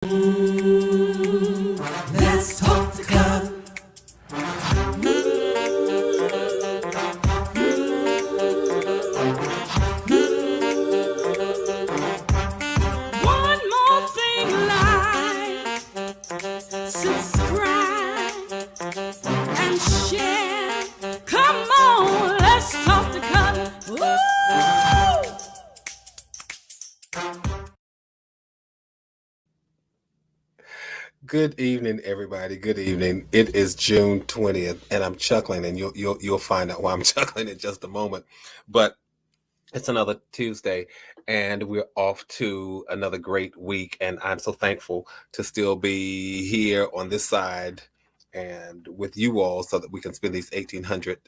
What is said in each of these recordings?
Let's talk the club. One more thing, like, subscribe, and share. Come on, let's talk the club. Woo! Good evening, everybody. Good evening. It is June 20th, and I'm chuckling, and you'll find out why I'm chuckling in just a moment. But it's another Tuesday, and we're off to another great week, and I'm so thankful to still be here on this side and with you all so that we can spend these 1,800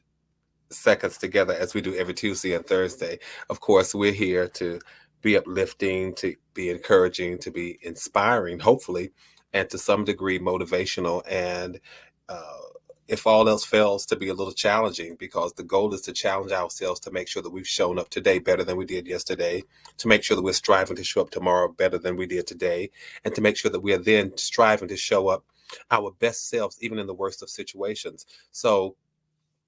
seconds together as we do every Tuesday and Thursday. Of course, we're here to be uplifting, to be encouraging, to be inspiring, hopefully, and to some degree motivational. And uh, if all else fails, to be a little challenging, because the goal is to challenge ourselves to make sure that we've shown up today better than we did yesterday, to make sure that we're striving to show up tomorrow better than we did today, and to make sure that we are then striving to show up our best selves, even in the worst of situations. So,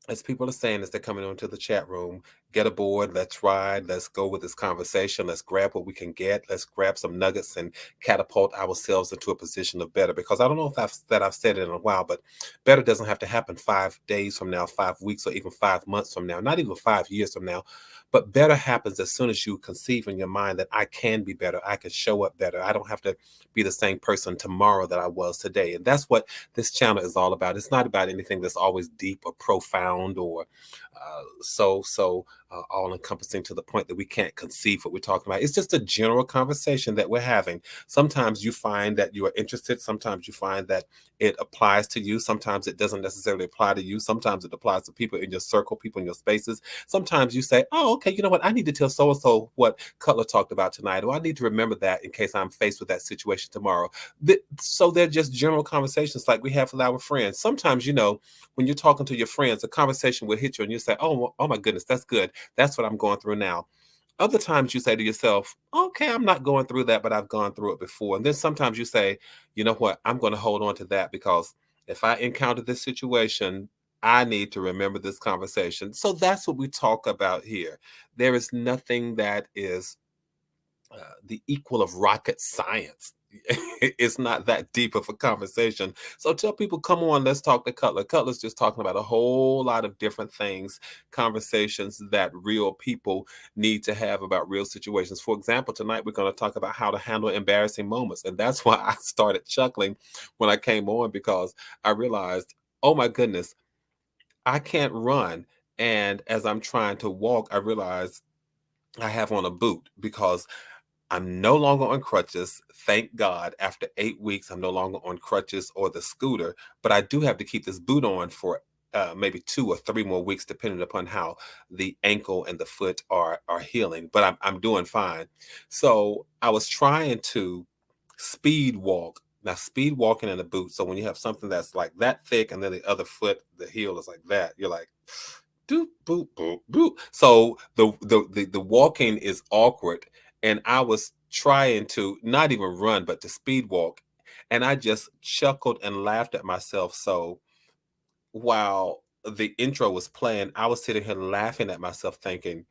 as people are saying as they're coming onto the chat room, get aboard, let's ride, let's go with this conversation, let's grab what we can get, let's grab some nuggets and catapult ourselves into a position of better. Because I don't know if I've said it in a while, but better doesn't have to happen 5 days from now, 5 weeks, or even 5 months from now, not even 5 years from now. But better happens as soon as you conceive in your mind that I can be better, I can show up better. I don't have to be the same person tomorrow that I was today. And that's what this channel is all about. It's not about anything that's always deep or profound or all encompassing to the point that we can't conceive what we're talking about. It's just a general conversation that we're having. Sometimes you find that you are interested. Sometimes you find that it applies to you. Sometimes it doesn't necessarily apply to you. Sometimes it applies to people in your circle, people in your spaces. Sometimes you say, oh, okay, you know what? I need to tell so-and-so what Cutler talked about tonight, or I need to remember that in case I'm faced with that situation tomorrow. So they're just general conversations like we have with our friends. Sometimes, when you're talking to your friends, a conversation will hit you and you say, oh my goodness, that's good. That's what I'm going through now. Other times you say to yourself, okay, I'm not going through that, but I've gone through it before. And then sometimes you say, you know what, I'm going to hold on to that because if I encounter this situation, I need to remember this conversation. So that's what we talk about here. There is nothing that is the equal of rocket science. It's not that deep of a conversation. So tell people, come on, let's talk to Cutler. Cutler's just talking about a whole lot of different things, conversations that real people need to have about real situations. For example, tonight we're going to talk about how to handle embarrassing moments. And that's why I started chuckling when I came on, because I realized, oh my goodness, I can't run. And as I'm trying to walk, I realize I have on a boot because I'm no longer on crutches. Thank God. After 8 weeks, I'm no longer on crutches or the scooter, but I do have to keep this boot on for maybe 2 or 3 more weeks, depending upon how the ankle and the foot are healing. But I'm doing fine. So I was trying to speed walk. Now, speed walking in a boot. So when you have something that's like that thick, and then the other foot, the heel is like that, you're like, doop, boop, boop, boop. So the walking is awkward, and I was trying to not even run, but to speed walk, and I just chuckled and laughed at myself. So while the intro was playing, I was sitting here laughing at myself, thinking,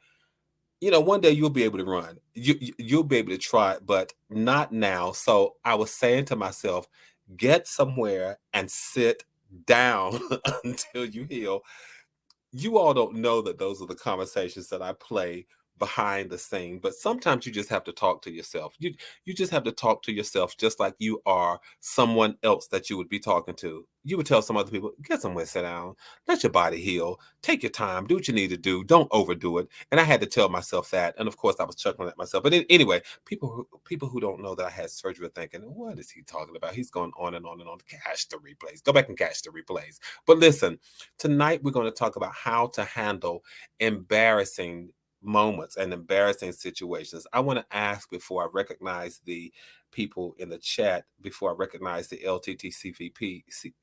one day you'll be able to run. You'll be able to try it, but not now. So I was saying to myself, get somewhere and sit down until you heal. You all don't know that those are the conversations that I play behind the scene, but sometimes you just have to talk to yourself. You just have to talk to yourself just like you are someone else that you would be talking to. You would tell some other people, get somewhere, sit down, let your body heal, take your time, do what you need to do, don't overdo it. And I had to tell myself that. And of course I was chuckling at myself. But anyway, people who don't know that I had surgery are thinking, what is he talking about? He's going on and on and on. Catch the replays. Go back and catch the replays. But listen, tonight we're going to talk about how to handle embarrassing moments and embarrassing situations. I want to ask, before I recognize the people in the chat, before I recognize the LTTC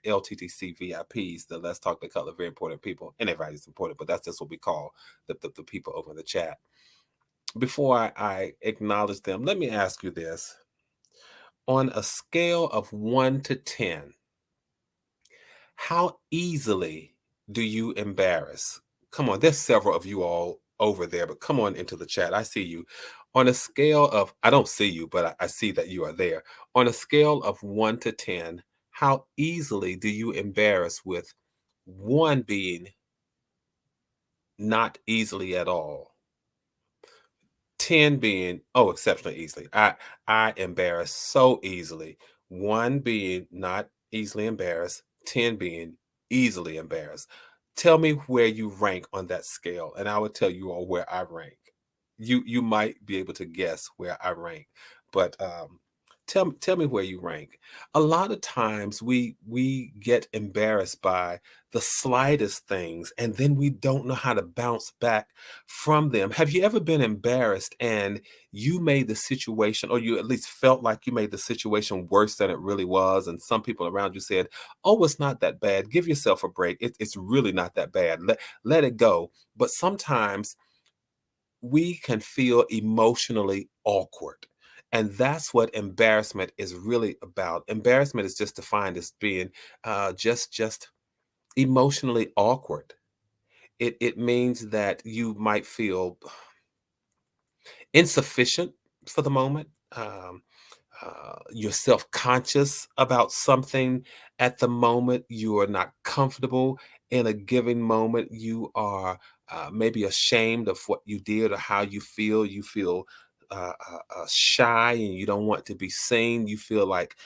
VIPs, the Let's Talk the Color, very important people, and everybody's important, but that's just what we call the people over in the chat. Before I acknowledge them, let me ask you this. On a scale of 1 to 10, how easily do you embarrass? Come on, there's several of you all over there, but come on into the chat. I see you. On a scale of, I don't see you, but I see that you are there. On a scale of 1 to 10, how easily do you embarrass, with 1 being not easily at all, 10 being, oh, exceptionally easily. I embarrass so easily. 1 being not easily embarrassed, 10 being easily embarrassed. Tell me where you rank on that scale, and I will tell you all where I rank. You might be able to guess where I rank, but tell me where you rank. A lot of times we get embarrassed by the slightest things, and then we don't know how to bounce back from them. Have you ever been embarrassed and you made the situation, or you at least felt like you made the situation worse than it really was? And some people around you said, "Oh, it's not that bad. Give yourself a break. It's really not that bad. Let it go." But sometimes we can feel emotionally awkward. And that's what embarrassment is really about. Embarrassment is just defined as being just emotionally awkward. It means that you might feel insufficient for the moment. You're self-conscious about something at the moment. You are not comfortable in a given moment. You are maybe ashamed of what you did or how you feel. You feel shy and you don't want to be seen. You feel like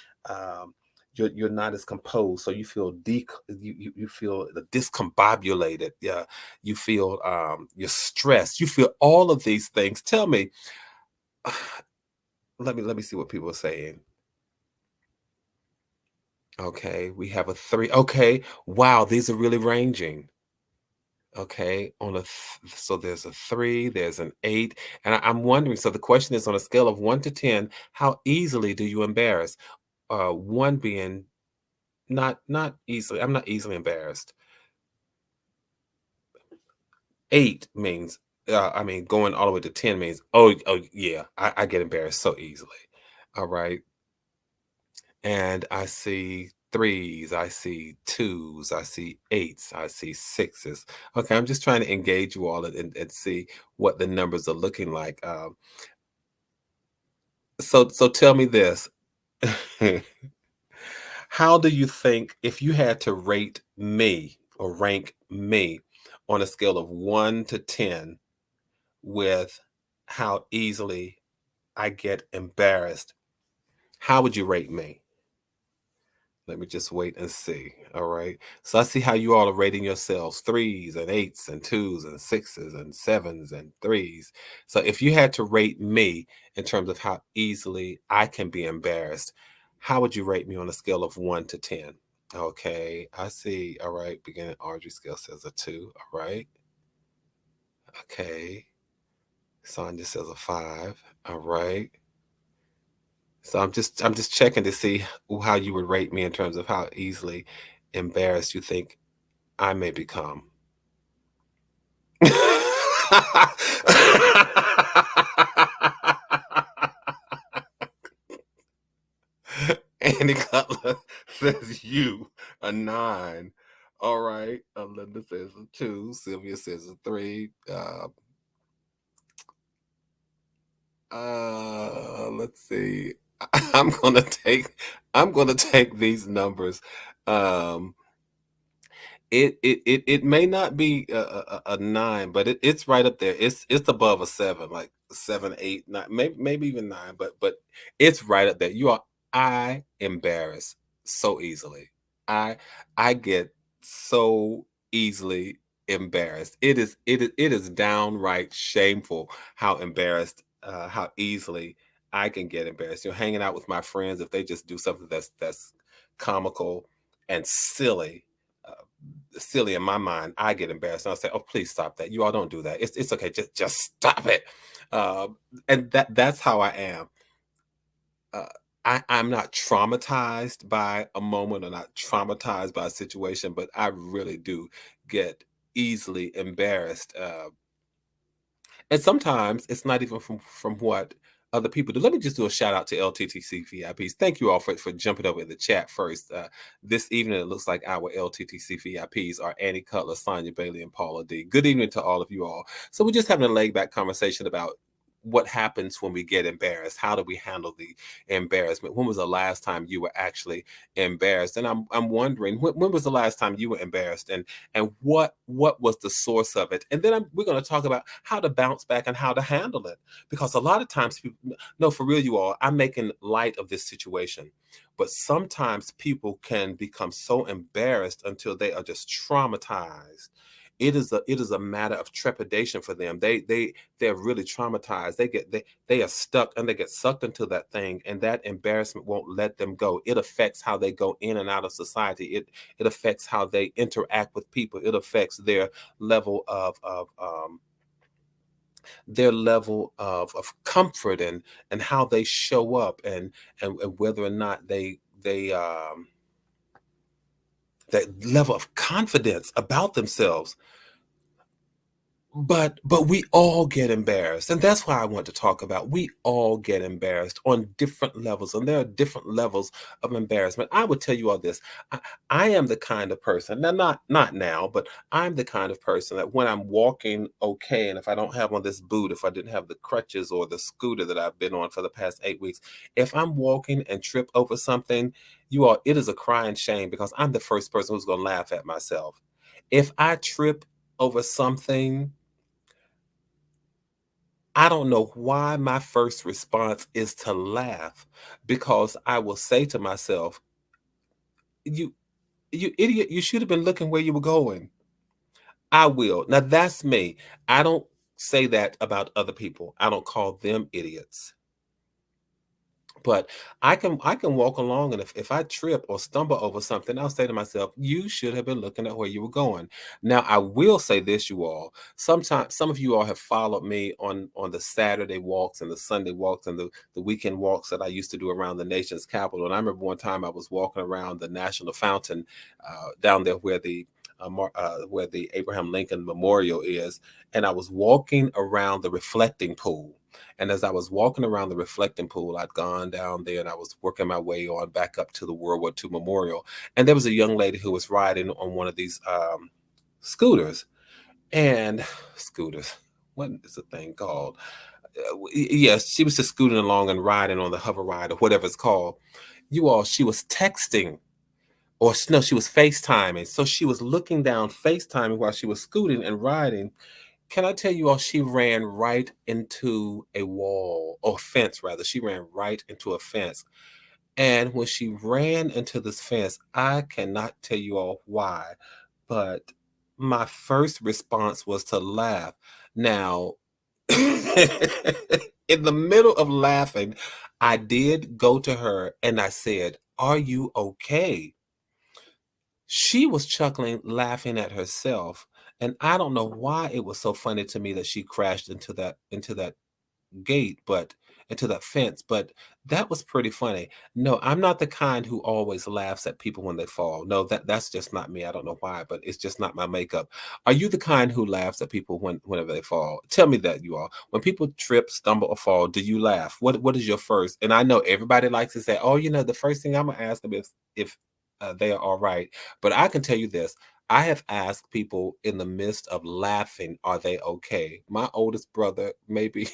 you're not as composed, so you feel you feel discombobulated. Yeah, you feel you're stressed. You feel all of these things. Tell me, let me see what people are saying. Okay, we have a 3. Okay, wow, these are really ranging. Okay, so there's a 3, there's an 8, and I'm wondering. So the question is, on a scale of 1 to 10, how easily do you embarrass? 1 being not easily. I'm not easily embarrassed. 8 means, I mean, going all the way to 10 means, oh yeah, I get embarrassed so easily. All right. And I see 3s, I see 2s, I see 8s, I see 6s. Okay, I'm just trying to engage you all and see what the numbers are looking like. So tell me this. How do you think, if you had to rate me or rank me on a scale of 1 to 10, with how easily I get embarrassed, how would you rate me? Let me just wait and see. All right. So I see how you all are rating yourselves: 3s and 8s and 2s and 6s and 7s and 3s. So if you had to rate me in terms of how easily I can be embarrassed, how would you rate me on a scale of 1 to 10? Okay. I see. All right. Beginning Audrey scale says a 2. All right. Okay. Sonia says a 5. All right. So I'm just checking to see how you would rate me in terms of how easily embarrassed you think I may become. Andy Cutler says you a 9. All right. Linda says a 2. Sylvia says a 3. Let's see. I'm gonna take I'm gonna take these numbers. Um, it may not be a 9, but it's right up there. It's above a 7, like 7, 8, 9, maybe even 9, but it's right up there. I embarrass so easily. I I get so easily embarrassed. It is downright shameful how embarrassed, how easily I can get embarrassed. Hanging out with my friends, if they just do something that's comical and uh, silly in my mind, I get embarrassed and I'll say, "Oh, please stop that. You all don't do that. It's okay. Just stop it." And that's how I am. Uh, I'm not traumatized by a moment or not traumatized by a situation, but I really do get easily embarrassed. And sometimes it's not even from what other people do. Let me just do a shout out to LTTC VIPs. Thank you all for jumping over in the chat first. This evening, it looks like our LTTC VIPs are Annie Cutler, Sonia Bailey, and Paula D. Good evening to all of you all. So we're just having a laid back conversation about what happens when we get embarrassed. How do we handle the embarrassment? When was the last time you were actually embarrassed? And I'm wondering, when was the last time you were embarrassed, and what was the source of it? And then we're going to talk about how to bounce back and how to handle it, because a lot of times people, no, for real, you all, I'm making light of this situation, but sometimes people can become so embarrassed until they are just traumatized. It is a matter of trepidation for them. They're really traumatized. They are stuck, and they get sucked into that thing, and that embarrassment won't let them go. It affects how they go in and out of society. It affects how they interact with people. It affects their level of comfort, and how they show up, and whether or not they that level of confidence about themselves. But we all get embarrassed, and that's why I want to talk about, we all get embarrassed on different levels, and there are different levels of embarrassment. I would tell you all this. I am the kind of person, now not now, but I'm the kind of person that when I'm walking okay, and if I don't have on this boot, if I didn't have the crutches or the scooter that I've been on for the past 8 weeks, if I'm walking and trip over something, you all, it is a crying shame, because I'm the first person who's going to laugh at myself. If I trip over something, I don't know why my first response is to laugh, because I will say to myself, "You you idiot, you should have been looking where you were going." I will. Now that's me. I don't say that about other people. I don't call them idiots. But I can walk along, and if I trip or stumble over something, I'll say to myself, you should have been looking at where you were going. Now, I will say this, you all. Sometimes some of you all have followed me on the Saturday walks and the Sunday walks and the weekend walks that I used to do around the nation's capital. And I remember one time I was walking around the National Fountain, down there where the Abraham Lincoln Memorial is, and I was walking around the reflecting pool. And as I was walking around the reflecting pool, I'd gone down there, and I was working my way on back up to the World War II Memorial. And there was a young lady who was riding on one of these scooters. And scooters, what is the thing called? Yes, she was just scooting along and riding on the hover ride or whatever it's called. You all, she was texting, or no, she was FaceTiming. So she was looking down, FaceTiming while she was scooting and riding. Can I tell you all, she ran right into a wall, or fence rather. She ran right into a fence. And when she ran into this fence, I cannot tell you all why, but my first response was to laugh. Now, in the middle of laughing, I did go to her and I said, "Are you okay?" She was chuckling, laughing at herself, and I don't know why it was so funny to me that she crashed into that gate, but into that fence, but that was pretty funny. No, I'm not the kind who always laughs at people when they fall. No, that's just not me. I don't know why, but it's just not my makeup. Are you the kind who laughs at people whenever they fall? Tell me that, you all. When people trip, stumble, or fall, do you laugh? What is your first? And I know everybody likes to say, "Oh, the first thing I'm gonna ask them is if they are all right." But I can tell you this. I have asked people in the midst of laughing, are they okay? My oldest brother, maybe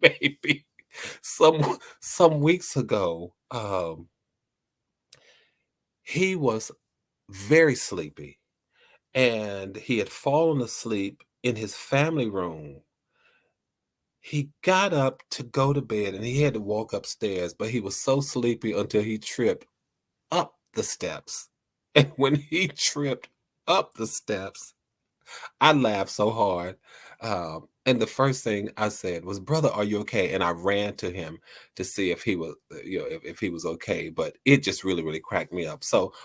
maybe some weeks ago, he was very sleepy, and he had fallen asleep in his family room. He got up to go to bed, and he had to walk upstairs, but he was so sleepy until he tripped up the steps. And when he tripped up the steps, I laughed so hard. And the first thing I said was, "Brother, are you okay?" And I ran to him to see if he was, if he was okay. But it just really, really cracked me up. So,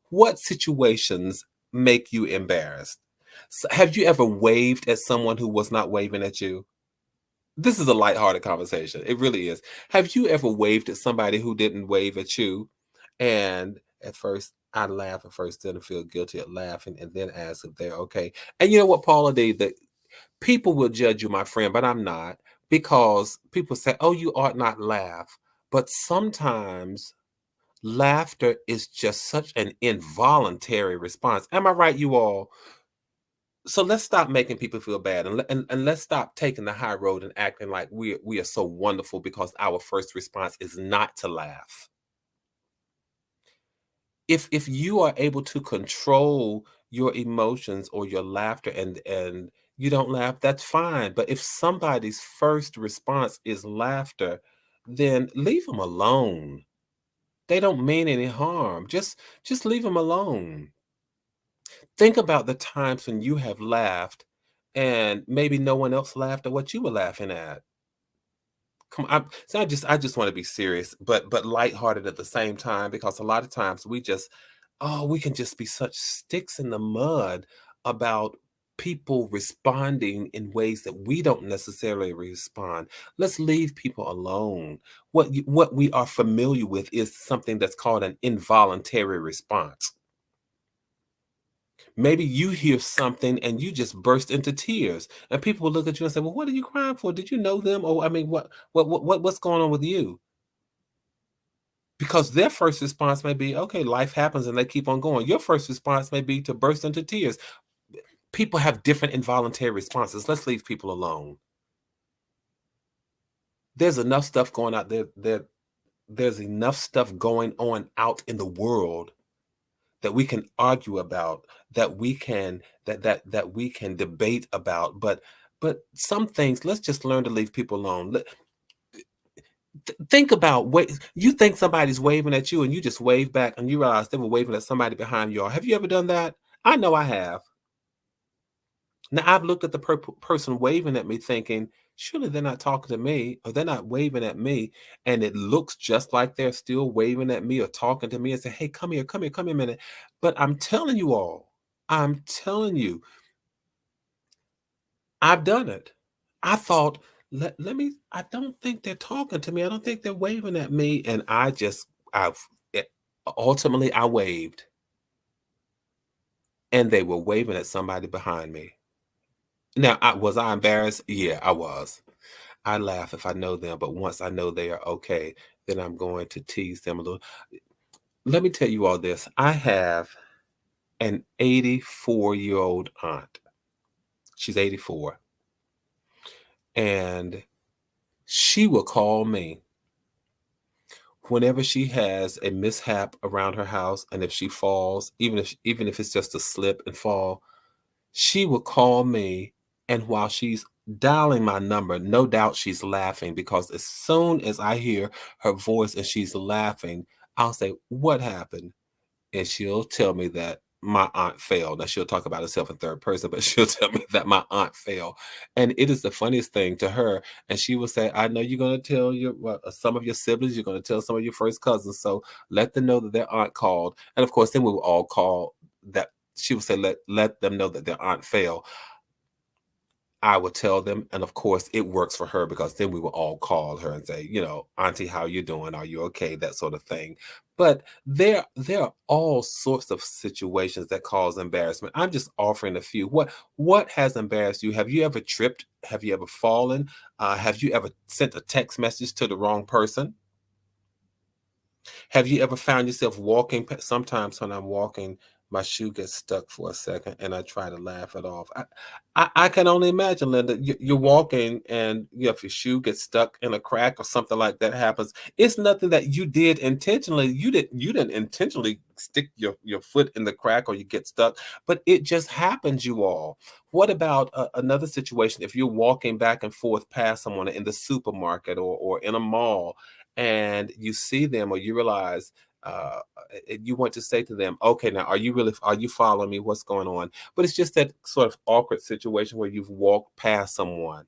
what situations make you embarrassed? Have you ever waved at someone who was not waving at you? This is a lighthearted conversation. It really is. Have you ever waved at somebody who didn't wave at you? And at first, I laugh at first, then I feel guilty at laughing, and then ask if they're okay. And you know what, Paula D, the people will judge you, my friend, but I'm not. because people say, "Oh, you ought not laugh." But sometimes laughter is just such an involuntary response. Am I right, you all? So let's stop making people feel bad, and let's stop taking the high road and acting like we are so wonderful because our first response is not to laugh. If you are able to control your emotions or your laughter and you don't laugh, that's fine. But if somebody's first response is laughter, then leave them alone. They don't mean any harm. Just leave them alone. Think about the times when you have laughed and maybe no one else laughed at what you were laughing at. Come on, I just want to be serious, but lighthearted at the same time because a lot of times we can just be such sticks in the mud about people responding in ways that we don't necessarily respond. Let's leave people alone. What we are familiar with is something that's called an involuntary response. Maybe you hear something and you just burst into tears, and people will look at you and say, "Well, what are you crying for? Did you know them? Or I mean, what's going on with you?" Because their first response may be, "Okay, life happens," and they keep on going. Your first response may be to burst into tears. People have different involuntary responses. Let's leave people alone. There's enough stuff going out there's enough stuff going on out in the world that we can argue about, that we can debate about, but some things, let's just learn to leave people alone. Think about what you think somebody's waving at you and you just wave back and you realize they were waving at somebody behind you. Have you ever done that? I know I have. Now I've looked at the person waving at me thinking, surely they're not talking to me or they're not waving at me. And it looks just like they're still waving at me or talking to me and say, "Hey, come here, come here, come here a minute." But I'm telling you, I've done it. I thought, let me, I don't think they're talking to me. I don't think they're waving at me. And ultimately I waved and they were waving at somebody behind me. Now, was I embarrassed? Yeah, I was. I laugh if I know them, but once I know they are okay, then I'm going to tease them a little. Let me tell you all this. I have an 84-year-old aunt. She's 84. And she will call me whenever she has a mishap around her house, and if she falls, even if it's just a slip and fall, she will call me, and while she's dialing my number, no doubt she's laughing because as soon as I hear her voice and she's laughing, I'll say, "What happened?" And she'll tell me that my aunt fell. Now she'll talk about herself in third person, but she'll tell me that my aunt fell. And it is the funniest thing to her. And she will say, "I know you're going to tell some of your siblings, you're going to tell some of your first cousins. So let them know that their aunt called." And of course, then we will all call that. She will say, let them know that their aunt fell. I would tell them, and of course, it works for her because then we will all call her and say, "Auntie, how you doing? Are you okay?" That sort of thing. But there are all sorts of situations that cause embarrassment. I'm just offering a few. What has embarrassed you? Have you ever tripped? Have you ever fallen? Have you ever sent a text message to the wrong person? Have you ever found yourself walking? Sometimes when I'm walking, my shoe gets stuck for a second, and I try to laugh it off. I can only imagine, Linda. You're walking, and if your shoe gets stuck in a crack or something like that happens, it's nothing that you did intentionally. You didn't intentionally stick your foot in the crack or you get stuck, but it just happens. You all. What about another situation? If you're walking back and forth past someone in the supermarket or in a mall, and you see them or you realize you want to say to them, "Okay, now are you following me? What's going on?" But it's just that sort of awkward situation where you've walked past someone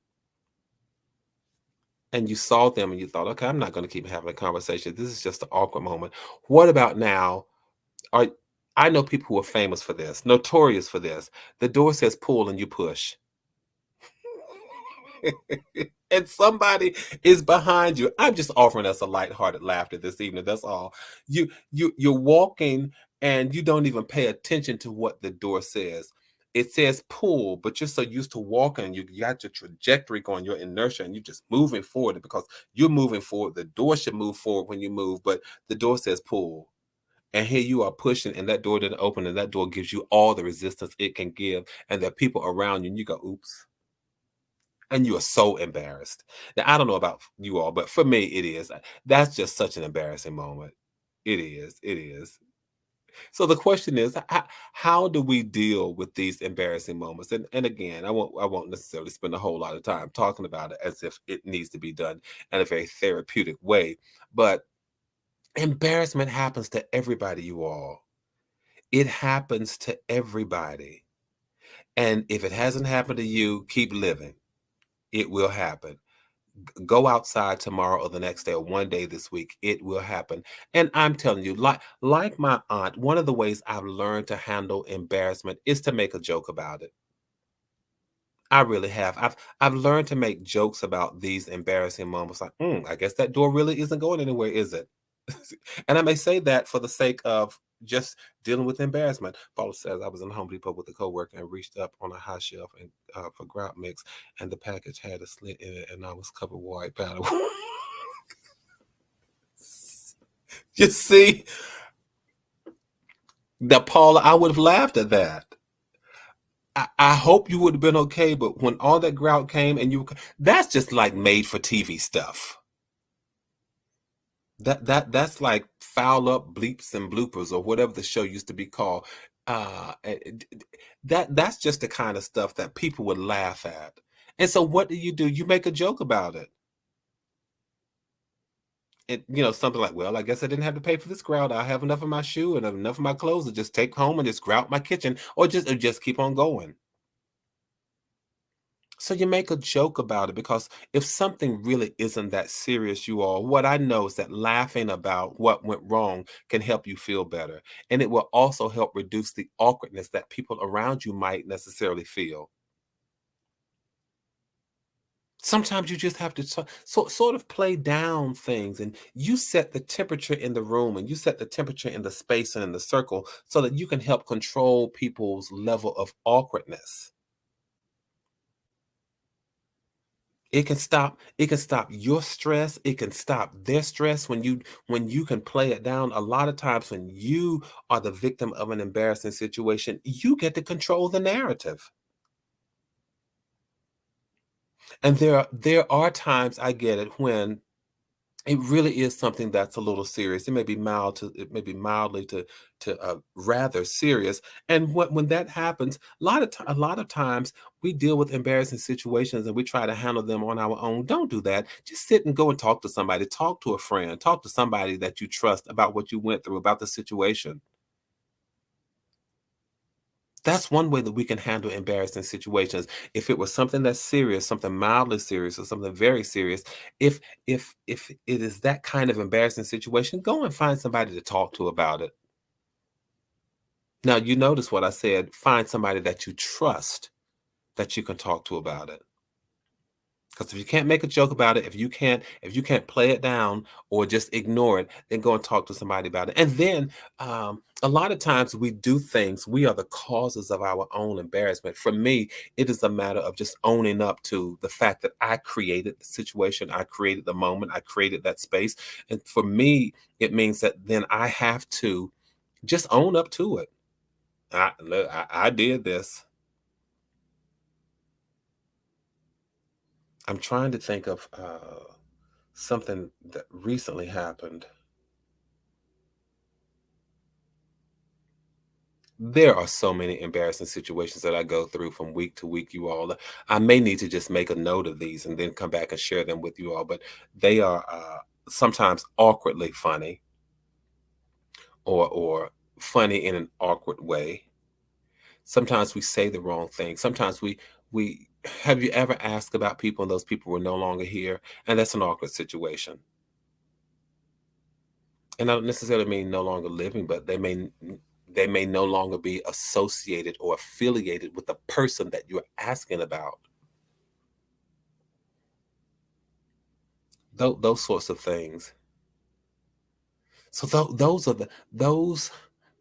and you saw them and you thought, "Okay, I'm not going to keep having a conversation. This is just an awkward moment." What about now? Are I know people who are famous for this, notorious for this. The door says pull and you push. And somebody is behind you. I'm just offering us a lighthearted laughter this evening. That's all. You're walking and you don't even pay attention to what the door says. it says pull, but you're so used to walking, you got your trajectory going, your inertia, and you're just moving forward. And because you're moving forward, the door should move forward when you move, but the door says pull. And here you are pushing, and that door didn't open, and that door gives you all the resistance it can give. And there are people around you, and you go, oops. And you are so embarrassed. Now, I don't know about you all, but for me, it is. That's just such an embarrassing moment. It is. It is. So the question is, how do we deal with these embarrassing moments? And again, I won't necessarily spend a whole lot of time talking about it as if it needs to be done in a very therapeutic way. But embarrassment happens to everybody, you all. It happens to everybody. And if it hasn't happened to you, keep living. It will happen. Go outside tomorrow or the next day or one day this week. It will happen. And I'm telling you, like my aunt, one of the ways I've learned to handle embarrassment is to make a joke about it. I really have. I've learned to make jokes about these embarrassing moments. Like, I guess that door really isn't going anywhere, is it? And I may say that for the sake of just dealing with embarrassment. Paula says I was in Home Depot with a coworker and reached up on a high shelf and for grout mix, and the package had a slit in it, and I was covered with white powder. You see, that Paula, I would have laughed at that. I hope you would have been okay, but when all that grout came and that's just like made for TV stuff. That's like foul up bleeps and bloopers or whatever the show used to be called. That's just the kind of stuff that people would laugh at. And so what do? You make a joke about it. And something like, well, I guess I didn't have to pay for this grout. I have enough of my shoe and enough of my clothes to just take home and just grout my kitchen, or just keep on going. So you make a joke about it, because if something really isn't that serious, you all, what I know is that laughing about what went wrong can help you feel better. And it will also help reduce the awkwardness that people around you might necessarily feel. Sometimes you just have to sort of play down things, and you set the temperature in the room, and you set the temperature in the space and in the circle, so that you can help control people's level of awkwardness. It can stop your stress, it can stop their stress when you can play it down. A lot of times when you are the victim of an embarrassing situation, you get to control the narrative. And there are times, I get it, when it really is something that's a little serious. It may be mildly to rather serious. And when that happens, a lot of times we deal with embarrassing situations and we try to handle them on our own. Don't do that. Just sit and go and talk to somebody. Talk to a friend. Talk to somebody that you trust about what you went through, about the situation. That's one way that we can handle embarrassing situations. If it was something that's serious, something mildly serious, or something very serious, if it is that kind of embarrassing situation, go and find somebody to talk to about it. Now, you notice what I said, find somebody that you trust that you can talk to about it. Because if you can't make a joke about it, if you can't play it down or just ignore it, then go and talk to somebody about it. And then a lot of times we do things, we are the causes of our own embarrassment. For me, it is a matter of just owning up to the fact that I created the situation, I created the moment, I created that space. And for me, it means that then I have to just own up to it. Look, I did this. I'm trying to think of something that recently happened. There are so many embarrassing situations that I go through from week to week, you all. I may need to just make a note of these and then come back and share them with you all, but they are sometimes awkwardly funny, or funny in an awkward way. Sometimes we say the wrong thing. Sometimes we have you ever asked about people and those people were no longer here? And that's an awkward situation. And I don't necessarily mean no longer living, but they may no longer be associated or affiliated with the person that you're asking about. Those sorts of things. So those are those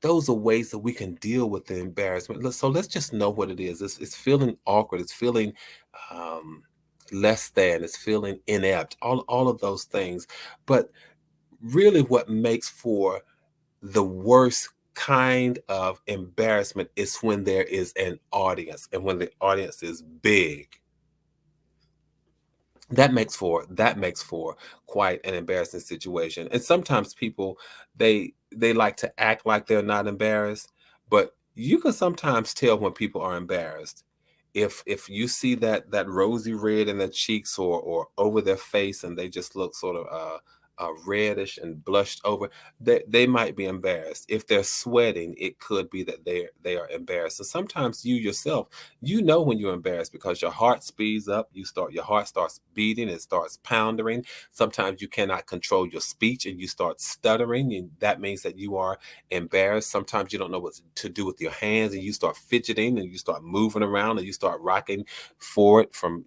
those are ways that we can deal with the embarrassment. So let's just know what it is. It's feeling awkward. It's feeling um, less than. It's feeling inept. All of those things. But really, what makes for the worst kind of embarrassment is when there is an audience and when the audience is big. That makes for quite an embarrassing situation. And sometimes people, they like to act like they're not embarrassed, but you can sometimes tell when people are embarrassed. If you see that rosy red in their cheeks or over their face, and they just look sort of reddish and blushed over, they might be embarrassed. If they're sweating, it could be that they are embarrassed. And sometimes you yourself, you know when you're embarrassed because your heart speeds up. Your heart starts beating, it starts pounding. Sometimes you cannot control your speech and you start stuttering, and that means that you are embarrassed. Sometimes you don't know what to do with your hands, and you start fidgeting and you start moving around and you start rocking forward from,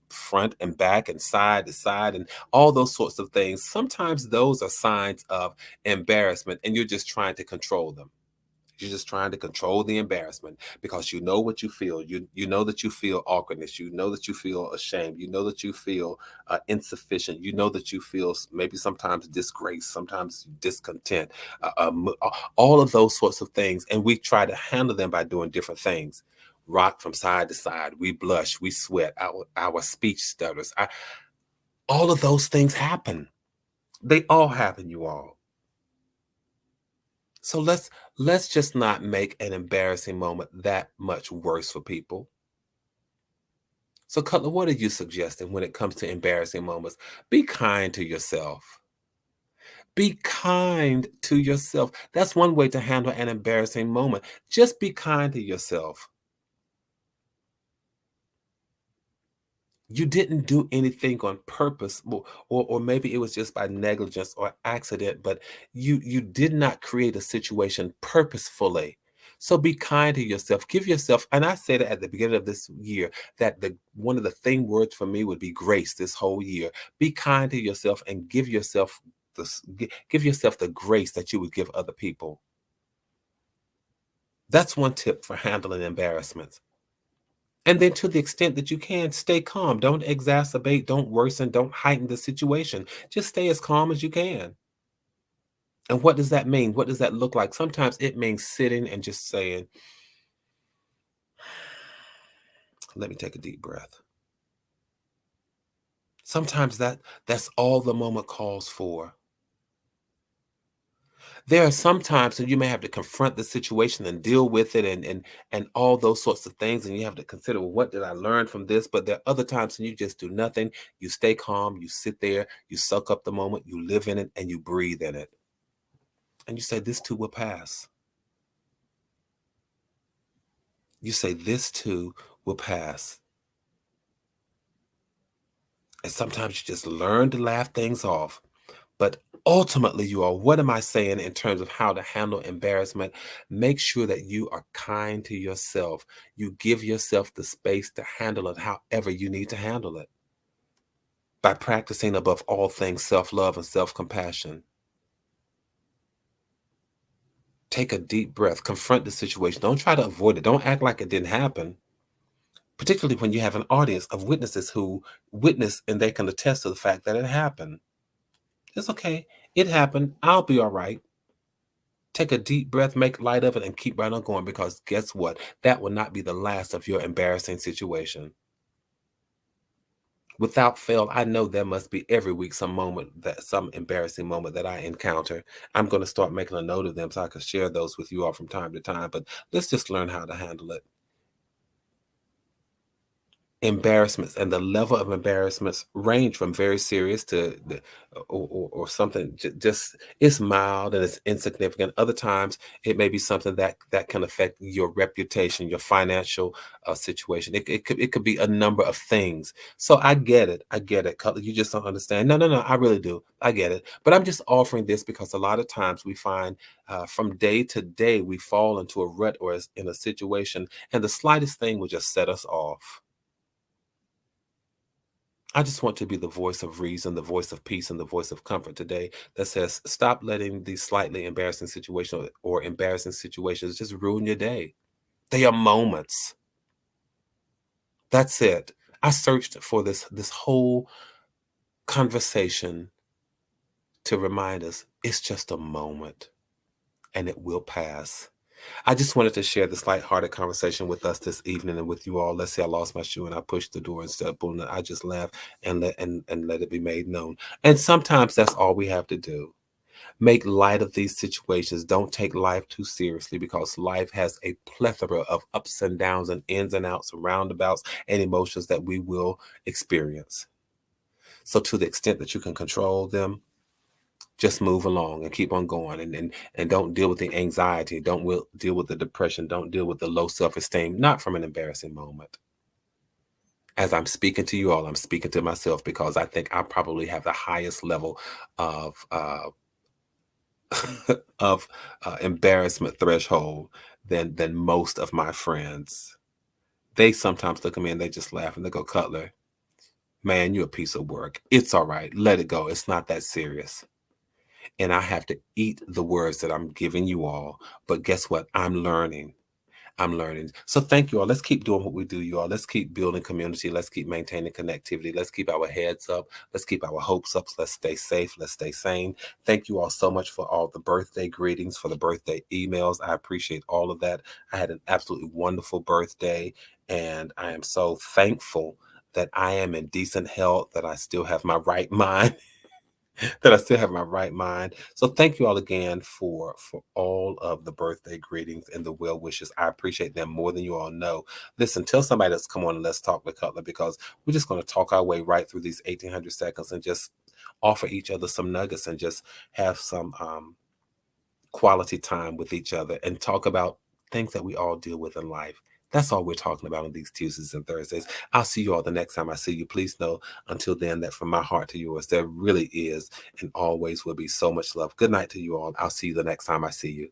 front and back and side to side and all those sorts of things. Sometimes those are signs of embarrassment, and you're just trying to control them. You're just trying to control the embarrassment because you know what you feel. You know that you feel awkwardness. You know that you feel ashamed. You know that you feel insufficient. You know that you feel maybe sometimes disgrace, sometimes discontent, all of those sorts of things. And we try to handle them by doing different things. Rock from side to side. We blush. We sweat. Our speech stutters. All of those things happen. They all happen, you all. So let's just not make an embarrassing moment that much worse for people. So Cutler, what are you suggesting when it comes to embarrassing moments? Be kind to yourself. Be kind to yourself. That's one way to handle an embarrassing moment. Just be kind to yourself. You didn't do anything on purpose, or maybe it was just by negligence or accident, but you did not create a situation purposefully. So be kind to yourself. Give yourself, and I said it at the beginning of this year, that the one of the theme words for me would be grace this whole year. Be kind to yourself and give yourself give yourself the grace that you would give other people. That's one tip for handling embarrassments. And then to the extent that you can, stay calm. Don't exacerbate, don't worsen, don't heighten the situation. Just stay as calm as you can. And what does that mean? What does that look like? Sometimes it means sitting and just saying, let me take a deep breath. Sometimes that's all the moment calls for. There are some times that you may have to confront the situation and deal with it, and all those sorts of things, and you have to consider, well, what did I learn from this? But there are other times when you just do nothing. You stay calm, you sit there, you suck up the moment, you live in it, and you breathe in it. And you say, this too will pass. You say, this too will pass. And sometimes you just learn to laugh things off. But ultimately, you are, what am I saying in terms of how to handle embarrassment? Make sure that you are kind to yourself. You give yourself the space to handle it however you need to handle it. By practicing above all things self-love and self-compassion. Take a deep breath, confront the situation. Don't try to avoid it. Don't act like it didn't happen. Particularly when you have an audience of witnesses who witness and they can attest to the fact that it happened. It's okay. It happened. I'll be all right. Take a deep breath, make light of it, and keep right on going, because guess what? That will not be the last of your embarrassing situation. Without fail, I know there must be every week some embarrassing moment that I encounter. I'm going to start making a note of them so I can share those with you all from time to time. But let's just learn how to handle it. Embarrassments and the level of embarrassments range from very serious to or something just it's mild and it's insignificant. Other times it may be something that can affect your reputation, your financial situation. It could be a number of things. So I get it, Cutler. You just don't understand. No, I really do. I get it. But I'm just offering this because a lot of times we find from day to day we fall into a rut or in a situation, and the slightest thing will just set us off. I just want to be the voice of reason, the voice of peace, and the voice of comfort today that says, stop letting these slightly embarrassing situations or embarrassing situations just ruin your day. They are moments. That's it. I searched for this whole conversation to remind us it's just a moment and it will pass. I just wanted to share this lighthearted conversation with us this evening and with you all. Let's say I lost my shoe and I pushed the door and stepped on it. I just laugh and let it be made known. And sometimes that's all we have to do. Make light of these situations. Don't take life too seriously because life has a plethora of ups and downs and ins and outs and roundabouts and emotions that we will experience. So to the extent that you can control them, just move along and keep on going and don't deal with the anxiety, don't deal with the depression, don't deal with the low self-esteem, not from an embarrassing moment. As I'm speaking to you all, I'm speaking to myself because I think I probably have the highest level of of embarrassment threshold than most of my friends. They sometimes look at me and they just laugh and they go, Cutler, man, you're a piece of work. It's all right. Let it go. It's not that serious. And I have to eat the words that I'm giving you all. But guess what? I'm learning. I'm learning. So thank you all. Let's keep doing what we do, you all. Let's keep building community. Let's keep maintaining connectivity. Let's keep our heads up. Let's keep our hopes up. Let's stay safe. Let's stay sane. Thank you all so much for all the birthday greetings, for the birthday emails. I appreciate all of that. I had an absolutely wonderful birthday, and I am so thankful that I am in decent health, that I still have my right mind. That I still have my right mind. So thank you all again for all of the birthday greetings and the well wishes. I appreciate them more than you all know. Listen, tell somebody else, come on and let's talk with Cutler, because we're just going to talk our way right through these 1800 seconds and just offer each other some nuggets and just have some quality time with each other and talk about things that we all deal with in life. That's all we're talking about on these Tuesdays and Thursdays. I'll see you all the next time I see you. Please know until then that from my heart to yours, there really is and always will be so much love. Good night to you all. I'll see you the next time I see you.